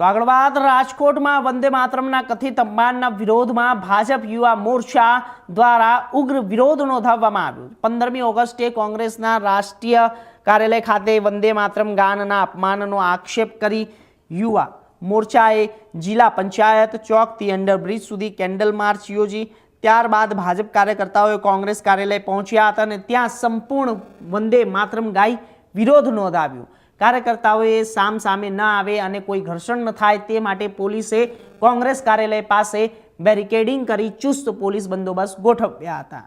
તો આગળ વાત રાજકોટમાં વંદે માતરમના કથિત અપમાનના વિરોધમાં ભાજપ યુવા મોરચા દ્વારા ઉગ્ર વિરોધ નોંધાવવામાં આવ્યો। 15મી ઓગસ્ટે કોંગ્રેસના રાષ્ટ્રીય કાર્યાલય ખાતે વંદે માતરમ ગાનના અપમાનનો આક્ષેપ કરી યુવા મોરચાએ જિલ્લા પંચાયત ચોકથી અંડરબ્રિજ સુધી કેન્ડલ માર્ચ યોજી। ત્યારબાદ ભાજપ કાર્યકર્તાઓએ કોંગ્રેસ કાર્યાલય પહોંચ્યા હતા અને ત્યાં સંપૂર્ણ વંદે માતરમ ગાઈ વિરોધ નોંધાવ્યો। કાર્યકર્તાઓએ સામસામે ન આવે અને કોઈ ઘર્ષણ ન થાય તે માટે પોલીસે કોંગ્રેસ કાર્યાલય પાસે બેરિકેડિંગ કરી ચુસ્ત પોલીસ બંદોબસ્ત ગોઠવ્યા હતા।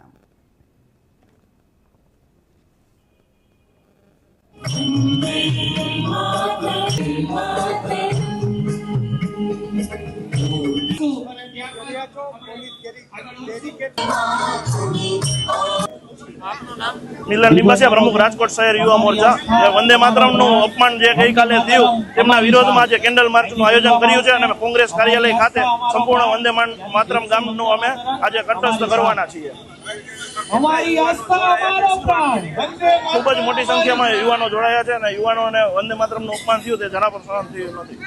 મિલન લિંબાસિયા પ્રમુખ રાજકોટ શહેર યુવા મોરચા વંદે માતરમનું અપમાન જે ગઈકાલે થયું તેમના વિરોધમાં જે કેન્ડલ માર્ચનું આયોજન કર્યું છે અને કોંગ્રેસ કાર્યાલય ખાતે સંપૂર્ણ વંદે માતરમ ગામનું અમે આજે કંઠસ્થ કરવાના છીએ। ખૂબ જ મોટી સંખ્યામાં યુવાનો જોડાયા છે અને યુવાનોને વંદે માતરમનું અપમાન થયું તે જરા પણ સહન થયું નથી।